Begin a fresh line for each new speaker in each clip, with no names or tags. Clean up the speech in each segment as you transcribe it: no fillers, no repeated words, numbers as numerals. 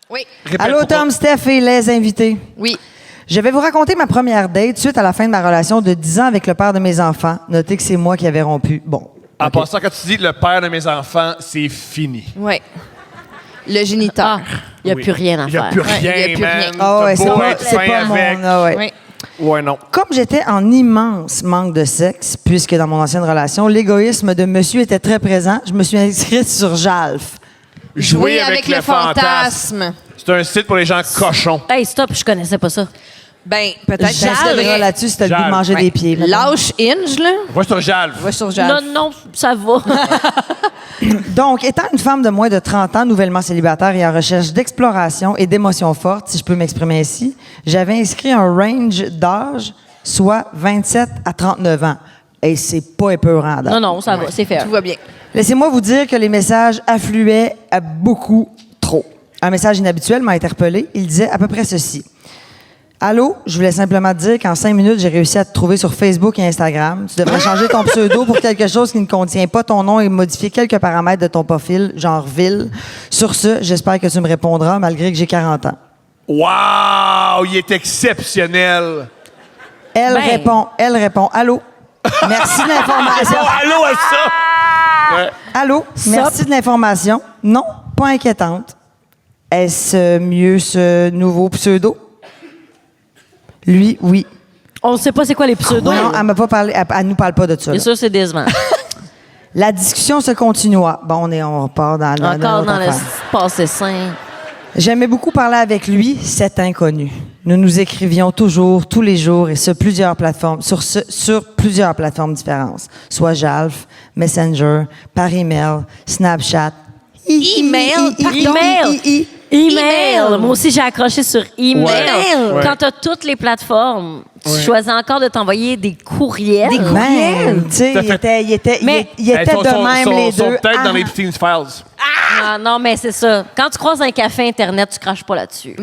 Oui.
Allô, Tom, Steph et les invités.
Oui.
Je vais vous raconter ma première date suite à la fin de ma relation de 10 ans avec le père de mes enfants. Notez que c'est moi qui avais rompu. Bon.
En passant, quand tu dis le père de mes enfants, c'est fini.
Oui. Le géniteur.
Il n'y a plus rien à
Il n'y a
faire.
plus rien,
il y a plus
man.
rien.
Ah ouais,
T'as
c'est
beau
pas,
être
c'est
fin
pas mon...
avec.
Ah ouais.
Oui.
Ouais, non.
Comme j'étais en immense manque de sexe, puisque dans mon ancienne relation, l'égoïsme de monsieur était très présent, je me suis inscrite sur JALF.
Jouer avec le fantasme. C'est un site pour les gens cochons.
Hey, stop, je connaissais pas ça.
Ben, peut-être
Je t'inscrirai là-dessus si t'as le goût de manger des pieds. mettons.
Lâche Inge, là.
Va sur Jalf.
Va sur Jal.
Non, ça va.
Donc, étant une femme de moins de 30 ans, nouvellement célibataire et en recherche d'exploration et d'émotions fortes, si je peux m'exprimer ainsi, j'avais inscrit un range d'âge, soit 27 à 39 ans. Et c'est pas épeurant.
non, ça va, c'est fair.
Tout va bien.
Laissez-moi vous dire que les messages affluaient à beaucoup trop. Un message inhabituel m'a interpellé. Il disait à peu près ceci. Allô, je voulais simplement te dire qu'en 5 minutes, j'ai réussi à te trouver sur Facebook et Instagram. Tu devrais changer ton pseudo pour quelque chose qui ne contient pas ton nom et modifier quelques paramètres de ton profil, genre ville. Sur ce, j'espère que tu me répondras malgré que j'ai 40 ans.
Wow! Il est exceptionnel.
Elle répond, allô. Merci de l'information.
Oh, allô à ça! Ouais.
Allô, merci de l'information. Non, pas inquiétante. Est-ce mieux ce nouveau pseudo? Lui, oui.
On ne sait pas c'est quoi les pseudos.
Non, elle m'a pas parlé, elle nous parle pas de ça.
C'est
là.
sûr, c'est décevant.
La discussion se continua. Bon, on repart dans
Encore
notre
dans le
affaire.
passé sain.
J'aimais beaucoup parler avec lui, cet inconnu. Nous nous écrivions toujours, tous les jours, et sur plusieurs plateformes différentes, soit Jalf, Messenger, par email, Snapchat.
Email. Moi aussi, j'ai accroché sur email.
Ouais.
Quand tu as toutes les plateformes, tu choisis encore de t'envoyer des courriels.
Man, tu sais,
Ça
il
fait-
était
Mais-
de même les
sont
deux.
peut-être dans
Ah.
les Epstein Files.
Ah, non, mais c'est ça. Quand tu croises un café Internet, tu craches pas là-dessus.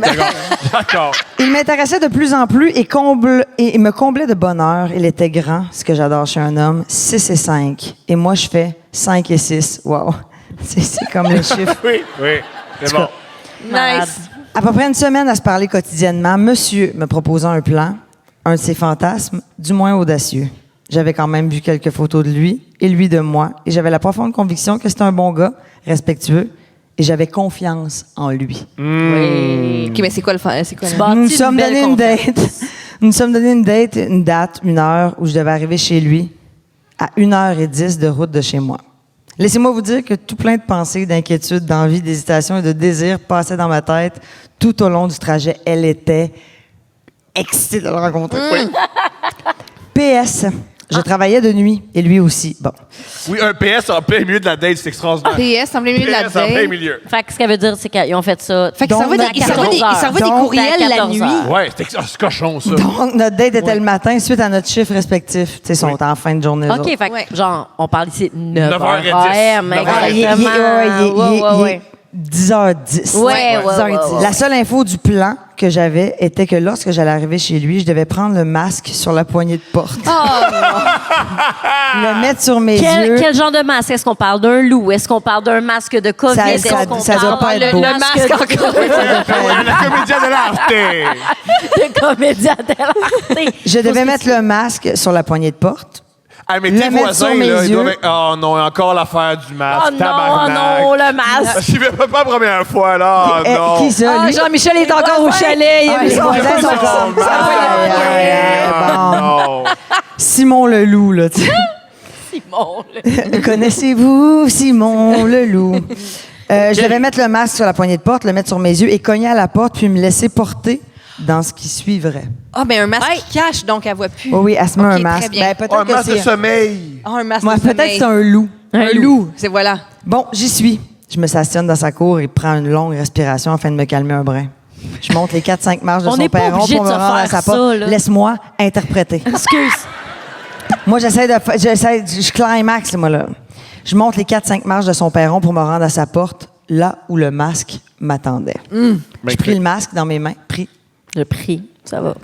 D'accord.
Il m'intéressait de plus en plus et me comblait de bonheur. Il était grand, ce que j'adore chez un homme, 6 et 5. Et moi, je fais 5 et 6. Wow. C'est comme le chiffre.
Oui. C'est bon.
Malade.
Nice.
À peu près une semaine à se parler quotidiennement, monsieur me proposant un plan, un de ses fantasmes, du moins audacieux. J'avais quand même vu quelques photos de lui et lui de moi, et j'avais la profonde conviction que c'était un bon gars, respectueux, et j'avais confiance en lui.
Oui.
OK, mais c'est quoi le fan? C'est quoi
Tu
le...
bâtis
Nous nous
une
sommes
belle
donné une
confiance.
date. Nous nous sommes donné une date, une heure où je devais arriver chez lui à 1h10 de route de chez moi. Laissez-moi vous dire que tout plein de pensées, d'inquiétudes, d'envie, d'hésitation et de désir passaient dans ma tête tout au long du trajet. Elle était excitée de le rencontrer. PS, je travaillais de nuit et lui aussi. Bon.
Oui, un PS en plein milieu de la date, c'est extraordinaire.
PS, en plein milieu de la
PS en plein
date.
milieu.
Fait que ce qu'elle veut dire, c'est qu'ils ont fait ça.
Fait qu'il s'envoie
Donc,
des, il s'envoie des, il s'envoie des
Donc,
courriels
à
la
14
nuit.
heures.
Ouais, c'est cochon, ça.
Donc, notre date était le matin suite à notre chiffre respectif. Tu sais, ils sont en fin de journée. eux
OK,
autres.
fait que,
Ouais.
genre, on parle ici de
9h10.
9h AM,
9h10.
Ah, il est
exactement. Ouais.
10h10.
Ouais,
10h10. La seule info du plan que j'avais était que lorsque j'allais arriver chez lui, je devais prendre le masque sur la poignée de porte. Le mettre sur mes yeux.
Quel genre de masque? Est-ce qu'on parle d'un loup? Est-ce qu'on parle d'un masque de COVID?
Ça-
Est-ce
ça-
qu'on
ça doit
parle
pas être beau.
le
Le masque
masque
encore.
La comédia de l'arte.
de comédien dell'arte.
Je devais mettre le masque sur la poignée de porte.
Ah, mais
Le
tes
mettre
voisins,
sur mes
là, ils
yeux.
doivent être... Oh non, encore l'affaire du masque.
Oh non,
Tabarnak.
oh non, le masque.
J'y vais pas la première fois, là. Oh,
Eh,
non.
qui ça,
Ah,
lui?
Jean-Michel est encore au
voisins.
chalet.
Ah, les voisins sont comme ça. Bon.
Non.
Simon Leloup, là, tu sais.
Simon,
Connaissez-vous Simon Leloup? Je devais mettre le masque sur la poignée de porte, le mettre sur mes yeux et cogner à la porte, puis me laisser porter dans ce qui suivrait.
Ah, ben un masque qui cache, donc elle voit plus.
Oh oui, elle se met
Ok,
un
très
masque.
bien.
Ben, peut-être
Un
que
masque de
c'est...
sommeil.
Ah, un masque
Ouais,
de
peut-être
sommeil.
que c'est un loup.
Un loup. C'est voilà.
Bon, j'y suis. Je me stationne dans sa cour et prends une longue respiration afin de me calmer un brin. Je monte les 4-5 marches de
On
son
n'est pas
perron
obligé
pour
de
me
se
rendre à
faire
sa porte.
ça, là.
Laisse-moi interpréter.
Excuse.
Moi, je climax, moi, là. Je monte les 4-5 marches de son perron pour me rendre à sa porte, là où le masque m'attendait. Je pris le masque dans mes mains, pris,
Le prix, ça va.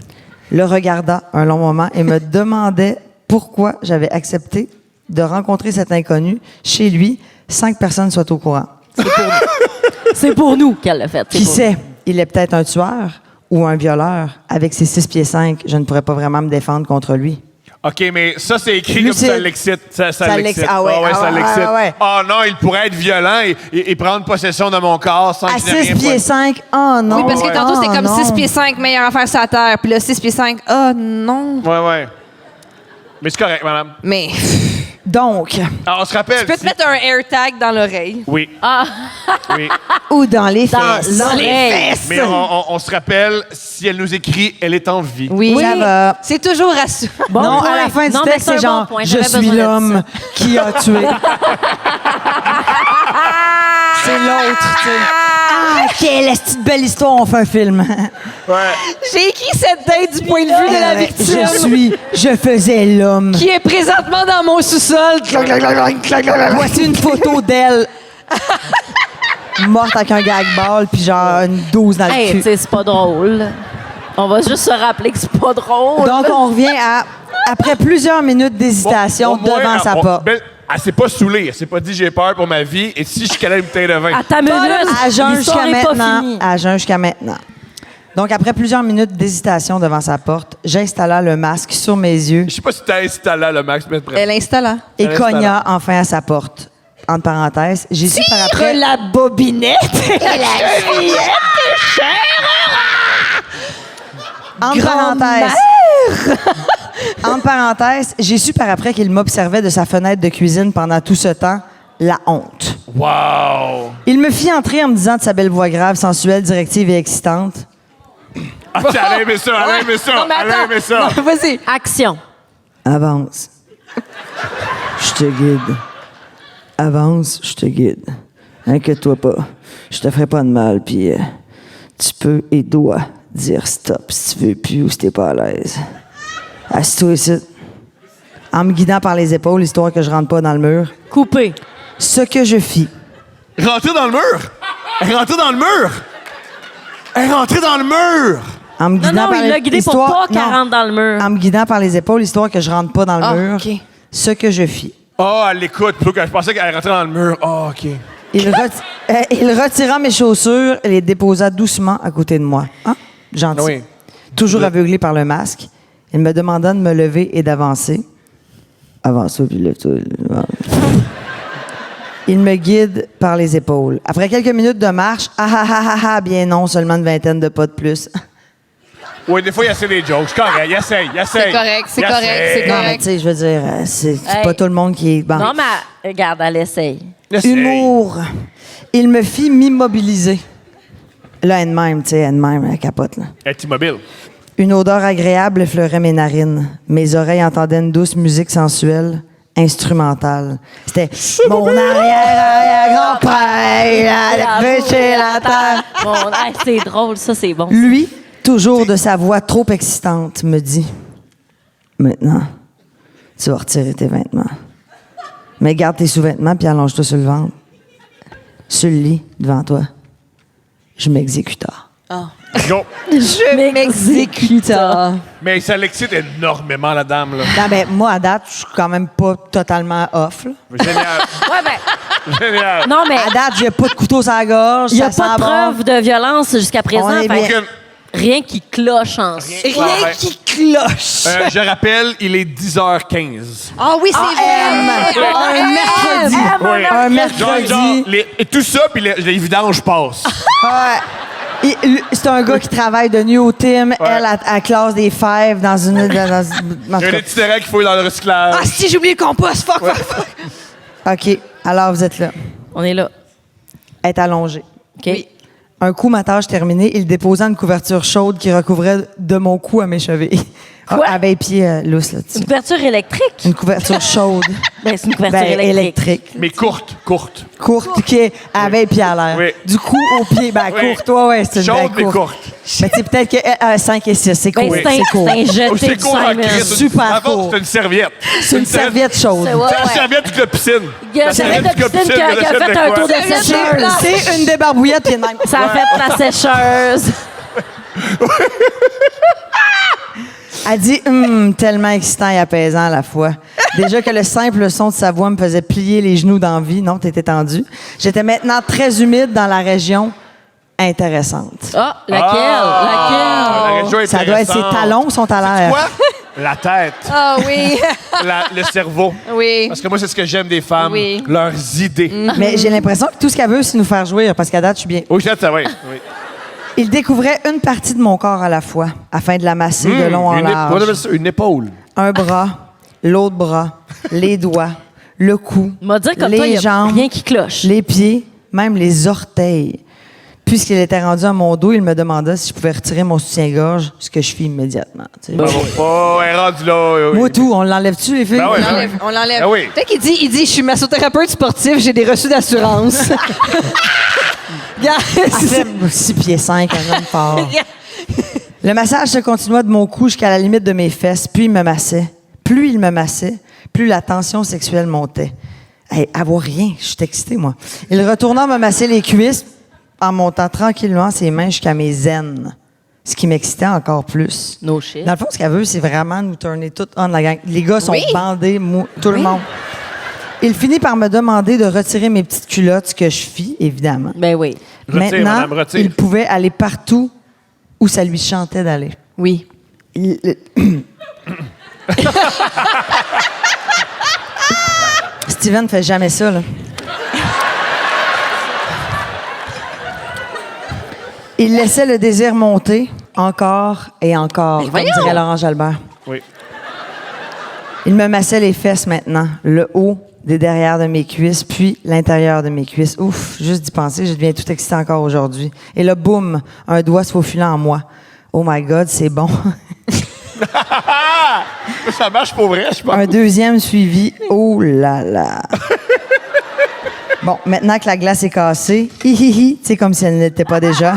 le regarda un long moment et me demandait pourquoi j'avais accepté de rencontrer cet inconnu chez lui sans que personne soit au courant.
C'est pour nous qu'elle l'a fait. c'est
Qui
pour
sait? Il est peut-être un tueur ou un violeur. Avec ses 6 pieds 5, je ne pourrais pas vraiment me défendre contre lui.
OK, mais ça, c'est écrit
Lui,
comme ça
c'est-
l'excite. Ça
Ça
l'excite.
l'excite. Ah ouais,
ça
ah ouais,
l'excite.
ah ouais.
Oh non, il pourrait être violent et prendre possession de mon corps sans
À
que je n'ai
6
rien
pieds
fait.
5, oh non.
Oui, parce que
ouais.
tantôt, c'était
Oh,
comme
non.
6 pieds 5, meilleure affaire sur la terre. Puis là, 6 pieds 5, oh non.
Ouais. Mais c'est correct, madame.
Mais
Donc,
Alors, on se rappelle.
tu peux te mettre un AirTag dans l'oreille.
Oui. Oui.
ou dans les
Dans
fesses.
l'oreille.
Mais on se rappelle, si elle nous écrit, elle est en vie.
Oui.
Ça va.
C'est toujours rassurant.
Bon
non,
point.
à la fin du
Non, mais
texte,
c'est
c'est
un bon
genre
point.
je
J'avais
suis
besoin de
l'homme
ça.
qui a tué. C'est l'autre, tu sais. Ah, quelle petite belle histoire, on fait un film.
Ouais.
J'ai écrit cette date du point de vue de la victime.
Je faisais l'homme.
Qui est présentement dans mon sous-sol.
Voici une photo d'elle. Morte avec un gag ball, puis genre une 12 dans le
Hey, tu
cul.
sais, c'est pas drôle. On va juste se rappeler que c'est pas drôle.
Donc, on revient à, après plusieurs minutes d'hésitation
Au moins,
devant sa porte.
Elle s'est pas saoulée. Elle s'est pas dit j'ai peur pour ma vie. Et si je calais une bouteille de vin?
À ta minute,
À jeun
l'histoire
jusqu'à
est pas
maintenant.
finie.
À jeun jusqu'à maintenant. Donc, après plusieurs minutes d'hésitation devant sa porte, j'installa le masque sur mes yeux
Je sais pas si t'as installé le max, mais
Elle installa.
et
Elle
cogna enfin à sa porte. Entre parenthèses, j'ai su par après...
la bobinette.
Entre parenthèses. Entre parenthèses, j'ai su par après qu'il m'observait de sa fenêtre de cuisine pendant tout ce temps. La honte.
wow!
Il me fit entrer en me disant de sa belle voix grave, sensuelle, directive et excitante.
Ah, elle a aimé ça, elle a aimé ça,
Non, mais
elle a
attends.
aimé ça.
Non, vas-y.
Action.
Avance. Je te guide. Avance, je te guide. Inquiète-toi pas. Je te ferai pas de mal, puis tu peux et dois dire stop si tu veux plus ou si t'es pas à l'aise. Assis-toi ici. En me guidant par les épaules, histoire que je rentre pas dans le mur.
Coupé.
Ce que je fis.
Rentrez dans le mur! Elle est rentrée dans le mur! Elle est rentrée dans le mur!
En me
Non,
guidant
non,
par
il l'a guidé pour
histoire-
pas qu'elle
non.
rentre dans le mur.
En me guidant par les épaules, histoire que je rentre pas dans le
Ah,
mur.
OK.
Ce que je fis.
Oh, elle l'écoute. Plutôt que je pensais qu'elle rentrait dans le mur. Oh, OK.
Il retira mes chaussures et les déposa doucement à côté de moi. Hein? Gentil.
Oui.
Toujours aveuglé par le masque, il me demanda de me lever et d'avancer. Avance-toi, puis lève-toi. Il me guide par les épaules. Après quelques minutes de marche, bien non, seulement une vingtaine de pas de plus.
Oui, des fois, il essaie des jokes. C'est correct, il essaye.
C'est correct, c'est
Il
correct,
essaye.
c'est
Non,
correct.
mais tu sais, je veux dire, c'est
Hey.
pas tout le monde qui est... Bon.
Non, mais regarde, elle essaye.
Il essaye.
Humour. Il me fit m'immobiliser. Là, elle-même, tu sais, elle-même, elle capote, là.
Elle est immobile.
Une odeur agréable effleurait mes narines. Mes oreilles entendaient une douce musique sensuelle, instrumentale. C'était mon arrière-grand-père, a pêché la terre.
Bon, hey, c'est drôle, ça, c'est bon.
Lui, toujours de sa voix trop excitante, me dit maintenant, tu vas retirer tes vêtements. Mais garde tes sous-vêtements puis allonge-toi sur le ventre. Sur le lit, devant toi. Je m'exécuta.
Go.
Je m'exécute.
Mais ça l'excite énormément, la dame, là.
Non, ben, moi, à date, je suis quand même pas totalement off. Là.
Génial.
Ouais, ben,
Génial.
non, mais
À date, j'ai pas de couteau sur la gorge.
il n'y a
ça
pas de
sent bon.
preuve de violence jusqu'à présent.
On est
fait
bien.
que rien qui cloche en soi.
Rien qui cloche.
Je rappelle, il est 10h15.
Ah oui, c'est vrai.
Un mercredi.
Oui.
Un mercredi.
Et tout ça, puis les vidanges passent.
Ouais. C'est un gars qui travaille de nuit au team. Elle, à classe des fèves dans une... en
Il y a
tout
des petits terrains qu'il faut dans le recyclage.
Ah, si, j'ai oublié le compost. Fuck, fuck, fuck.
cas. OK. Alors, vous êtes là.
On est là.
Être allongé.
OK?
Oui.
Un coup, ma tâche terminée, il déposa une couverture chaude qui recouvrait de mon cou à mes chevilles.
Quoi?
Ah, avait les pieds lousses là-dessus.
Une couverture électrique?
Une couverture chaude.
Ben, c'est une couverture
Ben,
électrique.
Mais courte.
Courte, qui avait les pieds à l'air.
Oui.
Du cou au pied, ben
Oui.
courte. Ouais, c'est une
Chaude, mais
belle
courte.
Mais c'est peut-être que 5 et 6, c'est court.
Ben,
c'est court.
c'est un jeté
Oh, c'est
de
court en
5 minutes.
crise.
Super
En fait,
court.
c'est une serviette.
C'est une serviette chaude.
C'est ouais,
C'est une
ouais.
serviette de piscine.
Il y a
La
une serviette de
serviette
piscine qui a
recette
fait
de
un
quoi?
tour de
Serviette
sécheuse.
C'est une débarbouillette puis de même.
Ça a fait la sécheuse.
Elle dit tellement excitant et apaisant à la fois. Déjà que le simple son de sa voix me faisait plier les genoux d'envie. Non, t'étais tendu. J'étais maintenant très humide dans la région intéressante.
Ah, laquelle?
La région
Ça doit être ses
intéressante.
talons sont à l'air.
Quoi? La tête.
Ah oui.
Le cerveau.
Oui.
Parce que moi, c'est ce que j'aime des femmes.
Oui.
Leurs idées.
Mais j'ai l'impression que tout ce qu'elle veut, c'est nous faire jouir, parce qu'à date, je suis bien.
Oui, ça, oui. Oui.
Il découvrait une partie de mon corps à la fois, afin de la masser de long en
Une
large.
une épaule.
Un bras, l'autre bras, les doigts, le cou,
M'a dire comme
les
toi, il y a
jambes,
rien qui cloche.
les pieds, même les orteils. Puisqu'il était rendu à mon dos, il me demanda si je pouvais retirer mon soutien-gorge, ce que je fis immédiatement. tu sais.
Bravo. Oh, elle est rendue là. Oui, oui.
Moi, tout, on l'enlève-tu, les filles?
Ben ouais.
On l'enlève.
Ah oui.
Peut-être qu'il dit, je suis massothérapeute sportif, j'ai des reçus d'assurance. Regarde, c'est-
6 pieds 5, un homme fort. Le massage se continua de mon cou jusqu'à la limite de mes fesses, puis il me massait. Plus il me massait, plus la tension sexuelle montait. Hey, à voir rien, je suis excitée, moi. Il retourna me masser les cuisses en montant tranquillement ses mains jusqu'à mes aines, ce qui m'excitait encore plus.
No shit.
Dans le fond, ce qu'elle veut, c'est vraiment nous tourner tout on, la gang. Les gars sont
Oui.
bandés, tout le monde. Il finit par me demander de retirer mes petites culottes, ce que je fis, évidemment.
Ben oui.
Retire,
Maintenant,
madame, retire.
il pouvait aller partout où ça lui chantait d'aller.
Oui.
Steven fait jamais ça, là. Il laissait le désir monter encore et encore, comme
voyons!
dirait Laurent Jalbert.
Oui.
Il me massait les fesses maintenant, le haut des derrière de mes cuisses, puis l'intérieur de mes cuisses. Ouf, juste d'y penser, je deviens tout excitée encore aujourd'hui. Et là, boum, un doigt se faufilant en moi. Oh my God, c'est bon.
Ça marche pour vrai, je pense.
Un deuxième suivi. Oh là là. Bon, maintenant que la glace est cassée, hihihi, tu sais, comme si elle n'était pas déjà.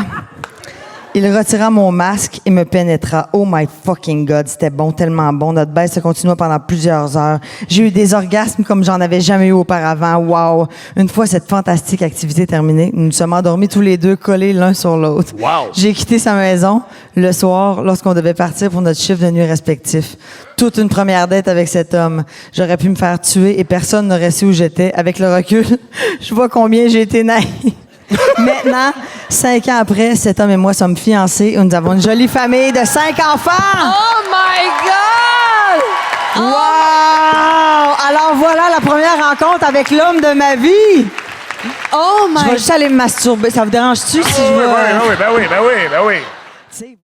Il retira mon masque et me pénétra. Oh my fucking God, c'était bon, tellement bon. Notre baisse se continua pendant plusieurs heures. J'ai eu des orgasmes comme j'en avais jamais eu auparavant. Wow! Une fois cette fantastique activité terminée, nous nous sommes endormis tous les deux, collés l'un sur l'autre.
Wow!
J'ai quitté sa maison le soir lorsqu'on devait partir pour notre chiffre de nuit respectif. Toute une première date avec cet homme. J'aurais pu me faire tuer et personne n'aurait su où j'étais. Avec le recul, je vois combien j'ai été naïf. Maintenant, 5 ans après, cet homme et moi sommes fiancés et nous avons une jolie famille de 5 enfants!
Oh my God!
Wow! Alors voilà la première rencontre avec l'homme de ma vie!
Oh
Je vais
my
juste aller me masturber. Ça vous dérange-tu si je
Oui,
vais...
oui, oui, ben oui, ben oui, ben oui.
Tu sais,